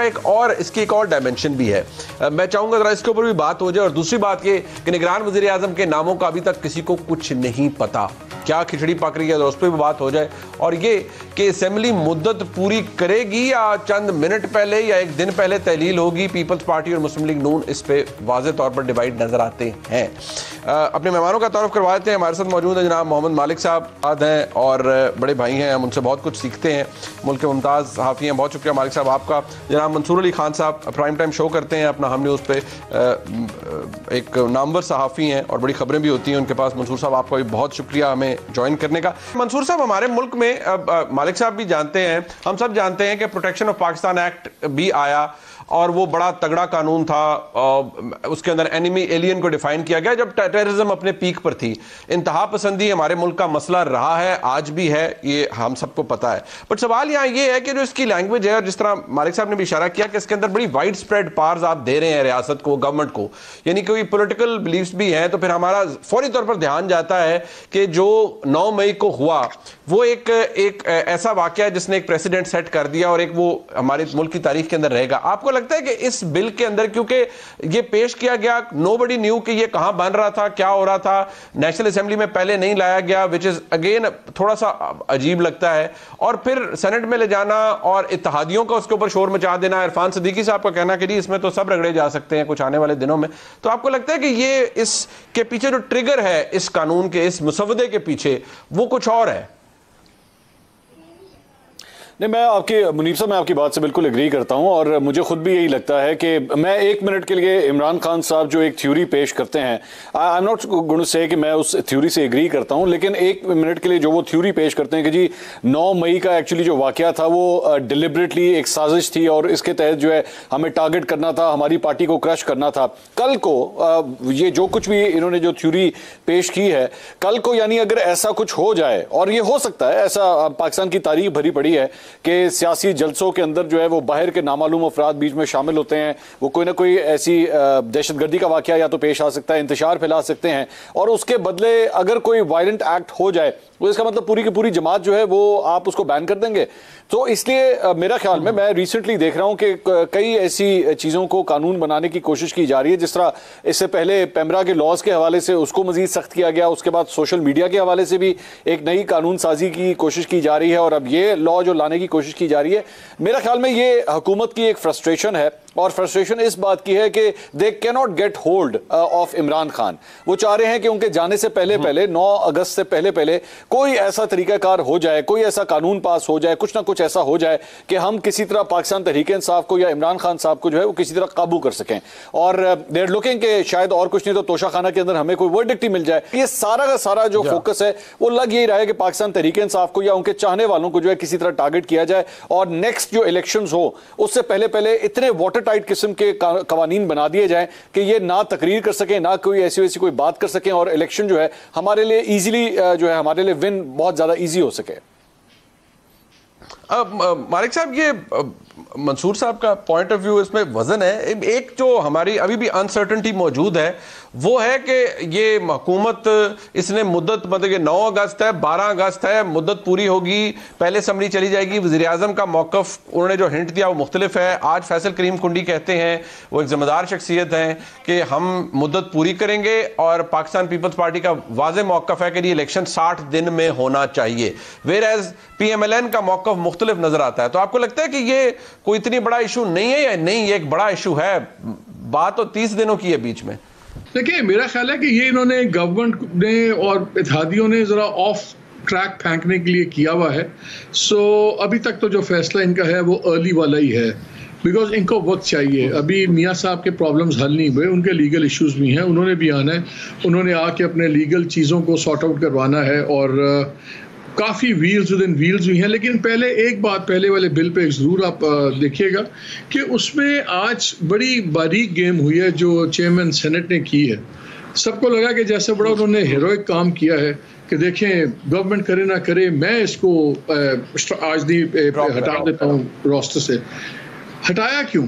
इसका इसकी एक और डायमेंशन भी है। मैं चाहूंगा जरा इसके ऊपर भी बात हो जाए। और दूसरी बात ये कि निगरान वज़ीर आज़म के नामों का अभी तक किसी को कुछ नहीं पता, क्या खिचड़ी पक रही है, तो उस पर भी बात हो जाए। और ये कि असेंबली मुद्दत पूरी करेगी या चंद मिनट पहले या एक दिन पहले तहलील होगी, पीपल्स पार्टी और मुस्लिम लीग नून इस पे वाज़े तौर पर डिवाइड नजर आते हैं। अपने मेहमानों का तारुफ करवा देते हैं। हमारे साथ मौजूद है जनाब मोहम्मद मालिक साहब हैं और बड़े भाई हैं, हम उनसे बहुत कुछ सीखते हैं, मुल्क के मुमताज़ सहाफ़ी हैं। बहुत शुक्रिया मालिक साहब आपका। जनाब मंसूर अली खान साहब प्राइम टाइम शो करते हैं अपना हम न्यूज़ पे, एक नामवर सहाफ़ी हैं और बड़ी खबरें भी होती हैं उनके पास। मंसूर साहब आपका भी बहुत शुक्रिया हमें ज्वाइन करने का। मंसूर साहब, हमारे मुल्क में मालिक साहब भी जानते हैं, हम सब जानते हैं कि प्रोटेक्शन ऑफ पाकिस्तान एक्ट भी आया और वो बड़ा तगड़ा कानून था। उसके अंदर एनिमी एलियन को डिफाइन किया गया जब टेररिज्म अपने पीक पर थी। इंतहा पसंदी हमारे मुल्क का मसला रहा है, आज भी है, ये हम सबको पता है। बट सवाल यहाँ ये है कि जो इसकी लैंग्वेज है, और जिस तरह मालिक साहब ने भी इशारा किया कि इसके अंदर बड़ी वाइड स्प्रेड पावर्स आप दे रहे हैं रियासत को, गवर्नमेंट को, यानी कोई पॉलिटिकल बिलीफ्स भी हैं, तो फिर हमारा फौरी तौर पर ध्यान जाता है कि जो 9 मई को हुआ वो एक ऐसा वाकया है जिसने एक प्रेसिडेंट सेट कर दिया और एक वो हमारे मुल्क की तारीख के अंदर रहेगा। आपको लगता है कि इस बिल के अंदर, क्योंकि ये पेश किया गया, नोबडी न्यू कि ये कहां बन रहा था, क्या हो रहा था, नेशनल असेंबली में पहले नहीं लाया गया, विच इज अगेन थोड़ा सा अजीब लगता है, और फिर सेनेट में ले जाना और इत्तेहादियों का उसके ऊपर शोर मचा देना। इरफान सिद्दीकी साहब का कहना कि जी इसमें तो सब रगड़े जा सकते हैं कुछ आने वाले दिनों में। तो आपको लगता है कि ये इसके पीछे जो ट्रिगर है इस कानून के, इस मुसवदे के पीछे, वो कुछ और है? नहीं, मुनीब साहब, मैं आपकी बात से बिल्कुल एग्री करता हूं और मुझे खुद भी यही लगता है कि मैं एक मिनट के लिए इमरान खान साहब जो एक थ्योरी पेश करते हैं, I am not going to say कि मैं उस थ्योरी से एग्री करता हूं, लेकिन एक मिनट के लिए जो वो थ्योरी पेश करते हैं कि जी 9 मई का एक्चुअली जो वाकया था वो डिलिबरेटली एक साजिश थी और इसके तहत जो है हमें टारगेट करना था, हमारी पार्टी को क्रश करना था। कल को ये जो कुछ भी इन्होंने जो थ्योरी पेश की है, कल को यानी अगर ऐसा कुछ हो जाए, और ये हो सकता है, ऐसा पाकिस्तान की तारीख भरी पड़ी है कि सियासी जलसों के अंदर जो है वो बाहर के नामालूम अफराद बीच में शामिल होते हैं, वो कोई ना कोई ऐसी दहशतगर्दी का वाकया या तो पेश आ सकता है, इंतशार फैला सकते हैं, और उसके बदले अगर कोई वायलेंट एक्ट हो जाए तो इसका मतलब पूरी की पूरी जमात जो है वो आप उसको बैन कर देंगे। तो इसलिए मेरा ख्याल में, मैं रिसेंटली देख रहा हूं कि कई ऐसी चीजों को कानून बनाने की कोशिश की जा रही है, जिस तरह इससे पहले पेमरा के लॉज के हवाले से उसको मजीद सख्त किया गया, उसके बाद सोशल मीडिया के हवाले से भी एक नई कानून साजी की कोशिश की जा रही है, और अब ये लॉ जो लाने की कोशिश की जा रही है, मेरा ख्याल में ये हुकूमत की एक फ्रस्ट्रेशन है, और फ्रस्ट्रेशन इस बात की है कि they can not get hold of Imran Khan. वो चाह रहे हैं कि उनके जाने से पहले 9 अगस्त से पहले कोई ऐसा तरीकाकार हो जाए, कोई ऐसा कानून पास हो जाए, कुछ ना कुछ ऐसा हो जाए कि हम किसी तरह पाकिस्तान तहरीक इंसाफ को या इमरान खान साहब को जो है वो किसी तरह काबू कर सकें। और देर लुकिंग के शायद और कुछ नहीं तो तोशाखाना के अंदर हमें कोई वर्डिक्ट ही मिल जाए। ये सारा का सारा जो फोकस है वो लग यही रहा है कि पाकिस्तान तहरीक इंसाफ को या उनके चाहने वालों को जो है किसी तरह टारगेट किया जाए, और नेक्स्ट जो इलेक्शंस हो उससे पहले इतने वाटर टाइट किस्म के कवानीन बना दिए जाएं कि ये ना तकरीर कर सकें, ना कोई ऐसी वैसी कोई बात कर सकें, और इलेक्शन जो है हमारे लिए इजीली जो है हमारे लिए विन बहुत ज्यादा इजी हो सके। मालिक साहब, ये मंसूर साहब का पॉइंट ऑफ व्यू इसमें वजन है। एक जो हमारी अभी भी अनसर्टेनिटी मौजूद है वो है कि ये हुकूमत, इसने मुद्दत, मतलब कि 9 अगस्त है, 12 अगस्त है, मुद्दत पूरी होगी, पहले असम्बली चली जाएगी। वज़ीर आज़म का मौक़िफ़ उन्होंने जो हिंट दिया वो मुख्तलिफ है। आज फैसल करीम कुंडी कहते हैं, वो एक ज़िम्मेदार शख्सियत हैं, कि हम मुद्दत पूरी करेंगे, और पाकिस्तान पीपल्स पार्टी का वाज़ेह मौक़िफ़ है कि ये इलेक्शन 60 दिन में होना चाहिए, वेयर एज PMLN का मौक़िफ़ मुख्तलिफ नजर आता है। तो आपको लगता है कि ये कोई इतनी बड़ा इशू नहीं है, या नहीं ये एक बड़ा इशू है? बात तो 30 दिनों की है बीच में। देखिए, मेरा ख्याल है कि ये इन्होंने गवर्नमेंट ने और इत्तेहादियों ने जरा ऑफ ट्रैक फेंकने के लिए किया हुआ है। सो अभी तक तो जो फैसला इनका है वो अर्ली वाला ही है, बिकॉज इनको वक्त चाहिए। अभी मियाँ साहब के प्रॉब्लम्स हल नहीं हुए, उनके लीगल इश्यूज भी हैं, उन्होंने भी आना है, उन्होंने आके अपने लीगल चीज़ों को सॉर्ट आउट करवाना है, और काफ़ी व्हील्स विद इन व्हील्स भी हैं। लेकिन पहले एक बात, पहले वाले बिल पे ज़रूर आप देखिएगा कि उसमें आज बड़ी बारीक गेम हुई है जो चेयरमैन सेनेट ने की है। सबको लगा कि जैसे बड़ा उन्होंने हीरोइक काम किया है कि देखें गवर्नमेंट करे ना करे, मैं इसको आज दी हटा देता हूँ रोस्टर से। हटाया क्यों?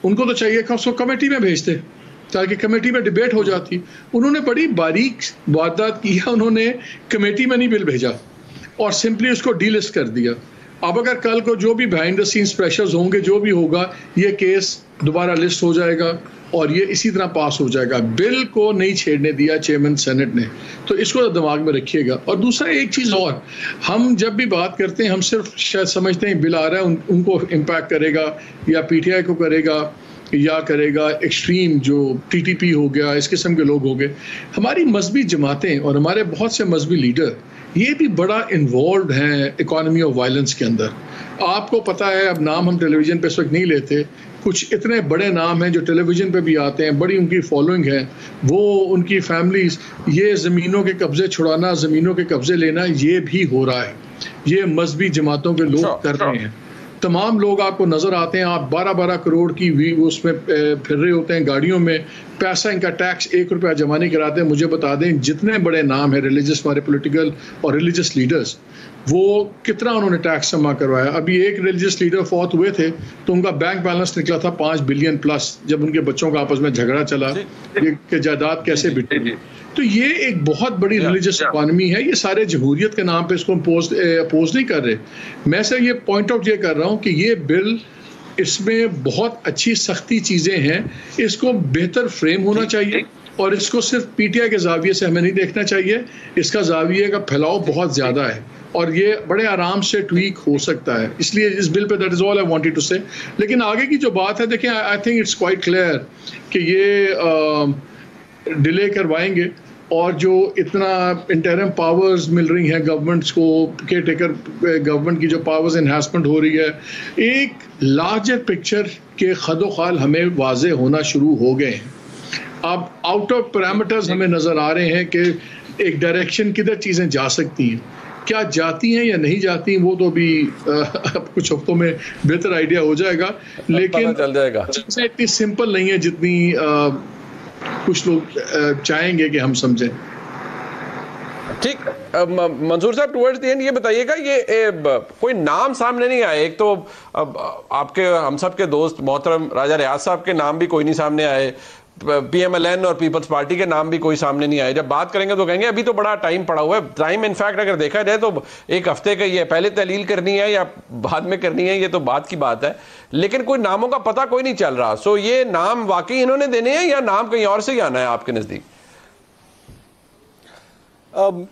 उनको तो चाहिए कि उसको कमेटी में भेजते ताकि कमेटी में डिबेट हो जाती। उन्होंने बड़ी बारीक वारदात की है, उन्होंने कमेटी में नहीं बिल भेजा और सिंपली उसको डीलिस्ट कर दिया। अब अगर कल को जो भी बिहाइंड द सीन्स प्रेशर्स होंगे, जो भी होगा, ये केस दोबारा लिस्ट हो जाएगा और ये इसी तरह पास हो जाएगा। बिल को नहीं छेड़ने दिया चेयरमैन सेनेट ने, तो इसको दिमाग में रखिएगा। और दूसरा एक चीज़ और, हम जब भी बात करते हैं हम सिर्फ शायद समझते हैं बिल आ रहा है उनको इम्पैक्ट करेगा या पीटीआई को करेगा या करेगा एक्सट्रीम जो टीटीपी हो गया, इस किस्म के लोग हो गए। हमारी मजहबी जमातें और हमारे बहुत से मजहबी लीडर ये भी बड़ा इन्वॉल्व हैं इकोनॉमी ऑफ वायलेंस के अंदर। आपको पता है, अब नाम हम टेलीविज़न पे इस वक्त नहीं लेते, कुछ इतने बड़े नाम हैं जो टेलीविज़न पे भी आते हैं, बड़ी उनकी फॉलोइंग है, वो उनकी फैमिलीज़, ये ज़मीनों के कब्ज़े छुड़ाना, ज़मीनों के कब्ज़े लेना, ये भी हो रहा है। ये मजहबी जमातों के लोग कर रहे हैं। तमाम लोग आपको नज़र आते हैं, आप 12-12 करोड़ की उसमें फिर रहे होते हैं गाड़ियों में, पैसा इनका टैक्स 1 रुपया जमा नहीं कराते। मुझे बता दें, जितने बड़े नाम हैं रिलीजियस, हमारे पॉलिटिकल और रिलीजियस लीडर्स, वो कितना उन्होंने टैक्स जमा करवाया। अभी एक रिलीजियस लीडर फौत हुए थे तो उनका बैंक बैलेंस निकला था 5 बिलियन प्लस, जब उनके बच्चों का आपस में झगड़ा चला कि जायदाद कैसे बिटी। तो ये एक बहुत बड़ी रिलीजियस इकॉनमी है। ये सारे जमहूरियत के नाम पे इसको अपोज नहीं कर रहे। मैं सिर्फ ये पॉइंट आउट ये कर रहा हूँ कि ये बिल, इसमें बहुत अच्छी सख्ती चीज़ें हैं, इसको बेहतर फ्रेम होना चाहिए और इसको सिर्फ पीटीआई के जाविये से हमें नहीं देखना चाहिए। इसका जाविये का फैलाव बहुत ज़्यादा है और ये बड़े आराम से ट्वीक हो सकता है। इसलिए इस बिल पे that is all I wanted to say. लेकिन आगे की जो बात है, देखें, I think it's quite clear कि ये डिले करवाएंगे और जो इतना इंटरिम पावर्स मिल रही हैं गवर्नमेंट्स को, केयर टेकर गवर्नमेंट की जो पावर्स इन्हांसमेंट हो रही है, एक लार्जर पिक्चर के खदोखाल हमें वाजे होना शुरू हो गए हैं। अब आउट ऑफ पैरामीटर्स हमें नज़र आ रहे हैं कि एक डायरेक्शन किधर चीज़ें जा सकती हैं, क्या जाती हैं या नहीं जाती, वो तो भी अब कुछ हफ्तों में बेहतर आइडिया हो जाएगा। लेकिन चल जाएगा, इतनी सिंपल नहीं है जितनी कुछ लोग चाहेंगे कि हम समझें। ठीक, मंसूर साहब, टुवर्ड्स द एंड ये बताइएगा, ये कोई नाम सामने नहीं आए। एक तो आपके हम सब के दोस्त मोहतरम राजा रियाज साहब के नाम भी कोई नहीं सामने आए, पीएमएलएन और पीपल्स पार्टी के नाम भी कोई सामने नहीं आए। जब बात करेंगे तो कहेंगे अभी तो बड़ा टाइम पड़ा हुआ है। टाइम इनफैक्ट अगर देखा जाए तो 1 हफ्ते का ही है, पहले तहलील करनी है या बाद में करनी है, ये तो बात की बात है। लेकिन कोई नामों का पता कोई नहीं चल रहा। सो ये नाम वाकई इन्होंने देने हैं या नाम कहीं और से ही आना है आपके नजदीक?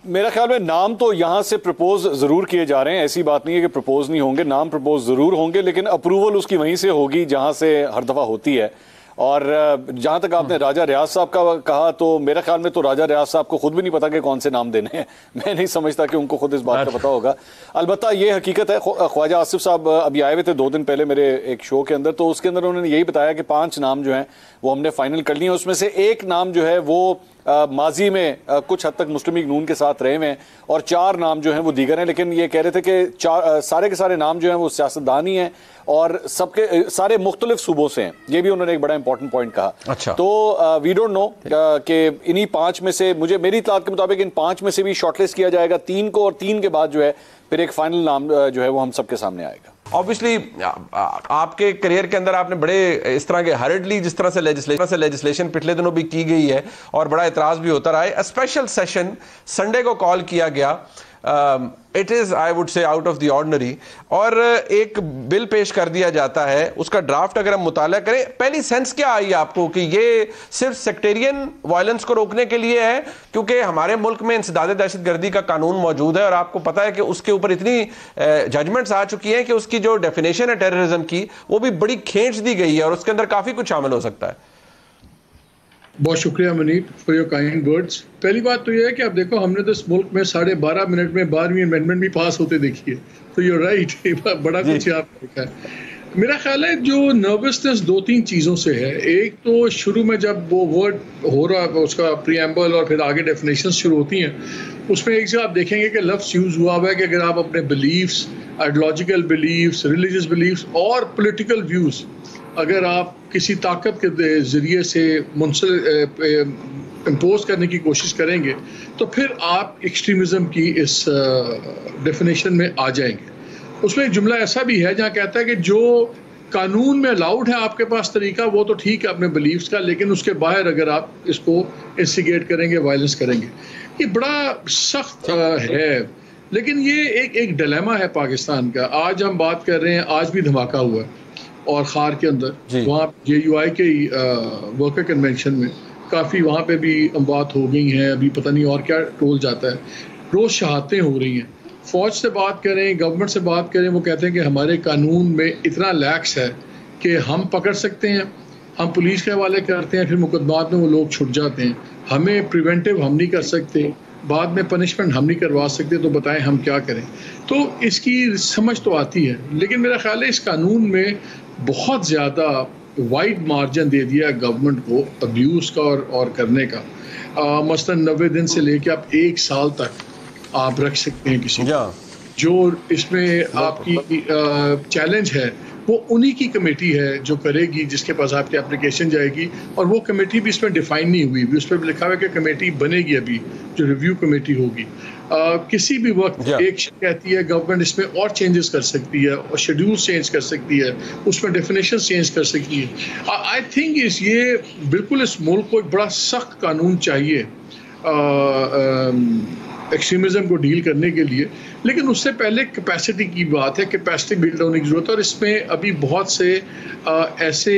मेरा ख्याल में नाम तो यहां से प्रपोज जरूर किए जा रहे हैं, ऐसी बात नहीं है कि प्रपोज नहीं होंगे, नाम प्रपोज जरूर होंगे, लेकिन अप्रूवल उसकी वहीं से होगी जहां से हर दफा होती है। और जहां तक आपने राजा रियाज साहब का कहा, तो मेरा ख्याल में तो राजा रियाज साहब को खुद भी नहीं पता कि कौन से नाम देने हैं। मैं नहीं समझता कि उनको खुद इस बात का पता होगा। अलबत्ता ये हकीकत है, ख्वाजा आसिफ साहब अभी आए हुए थे 2 दिन पहले मेरे एक शो के अंदर, तो उसके अंदर उन्होंने यही बताया कि 5 नाम जो हैं वो हमने फाइनल कर लिए। उसमें से एक नाम जो है वो माजी में कुछ हद तक मुस्लिम लीग नून के साथ रहे हुए हैं और 4 नाम जो हैं वो दीगर हैं। लेकिन ये कह रहे थे कि सारे के सारे नाम जो हैं वो सियासतदान ही हैं और सबके सारे मुख्तलिफ सूबों से हैं। ये भी उन्होंने एक बड़ा इंपॉर्टेंट पॉइंट कहा। अच्छा। तो वी डोंट नो कि इन्हीं 5 में से, मेरी इत्तलात के मुताबिक इन 5 में से भी शॉर्टलिस्ट किया जाएगा 3 को, और 3 के बाद जो है फिर एक फाइनल नाम जो है वो हम सबके सामने आएगा। ऑब्वियसली आपके करियर के अंदर आपने बड़े इस तरह के हर्डली जिस तरह से लेजिस्लेशन पिछले दिनों भी की गई है और बड़ा इतराज भी होता रहा है। स्पेशल सेशन संडे को कॉल किया गया, it is I would say out of the ordinary, और एक बिल पेश कर दिया जाता है। उसका ड्राफ्ट अगर हम मुताला करें, पहली सेंस क्या आई आपको कि ये सिर्फ सेक्टेरियन वायलेंस को रोकने के लिए है? क्योंकि हमारे मुल्क में इंसदाद दहशतगर्दी का कानून मौजूद है और आपको पता है कि उसके ऊपर इतनी जजमेंट्स आ चुकी हैं कि उसकी जो डेफिनेशन है टेररिज्म की वो भी बड़ी खींच दी गई है और उसके अंदर काफी कुछ शामिल हो सकता है। बहुत शुक्रिया मनीप फॉर योर काइंड वर्ड्स। पहली बात तो यह है कि आप देखो, हमने तो इस मुल्क में 12.5 मिनट में 12वीं अमेंडमेंट भी पास होते देखी है, तो यूर राइट, बड़ा कुछ आपने देखा है। मेरा ख्याल है जो नर्वसनेस 2-3 चीज़ों से है। एक तो शुरू में जब वो वर्ड हो रहा है, उसका प्रीएम्बल और फिर आगे डेफिनेशन शुरू होती हैं, उसमें एक से आप देखेंगे कि लफ्ज़ यूज़ हुआ है कि अगर आप अपने beliefs, ideological beliefs, religious beliefs और पॉलिटिकल व्यूज़ अगर आप किसी ताकत के ज़रिए से इम्पोज करने की कोशिश करेंगे तो फिर आप एक्सट्रीमिज़म की इस डेफिनेशन में आ जाएंगे। उसमें एक जुमला ऐसा भी है जहाँ कहता है कि जो कानून में अलाउड है आपके पास तरीका, वो तो ठीक है अपने बिलीव्स का, लेकिन उसके बाहर अगर आप इसको इंस्टिगेट करेंगे, वायलेंस करेंगे, ये बड़ा सख्त है लेकिन ये एक डिलेमा है पाकिस्तान का। आज हम बात कर रहे हैं, आज भी धमाका हुआ है और खार के अंदर, वहाँ JUI के वर्कर कन्वेंशन में काफ़ी वहाँ पे भी बात हो गई हैं। अभी पता नहीं और क्या टोल जाता है, रोज़ शहादतें हो रही हैं। फ़ौज से बात करें, गवर्नमेंट से बात करें, वो कहते हैं कि हमारे कानून में इतना लैक्स है कि हम पकड़ सकते हैं, हम पुलिस के हवाले करते हैं, फिर मुकदमात में वो लोग छुट जाते हैं। हमें प्रिवेंटिव हम नहीं कर सकते, बाद में पनिशमेंट हम नहीं करवा सकते, तो बताएं हम क्या करें। तो इसकी समझ तो आती है, लेकिन मेरा ख्याल है इस कानून में बहुत ज़्यादा वाइड मार्जिन दे दिया गवर्नमेंट को अब्यूज़ का और करने का। मसलन 90 दिन से लेके आप 1 साल तक आप रख सकते हैं किसी को। जो इसमें आपकी चैलेंज है वो उन्हीं की कमेटी है जो करेगी, जिसके पास आपकी एप्लीकेशन जाएगी, और वो कमेटी भी इसमें डिफाइन नहीं हुई भी। उस पर लिखा हुआ है कि कमेटी बनेगी अभी, जो रिव्यू कमेटी होगी। किसी भी वक्त एक कहती है गवर्नमेंट इसमें और चेंजेस कर सकती है, और शेड्यूल चेंज कर सकती है, उसमें डेफिनेशन चेंज कर सकती है। आई थिंक ये बिल्कुल इस मुल्क को एक बड़ा सख्त कानून चाहिए एक्सट्रीमिज्म को डील करने के लिए, लेकिन उससे पहले कैपेसिटी की बात है, कैपेसिटी बिल्ड होने की जरूरत है। और इसमें अभी बहुत से ऐसे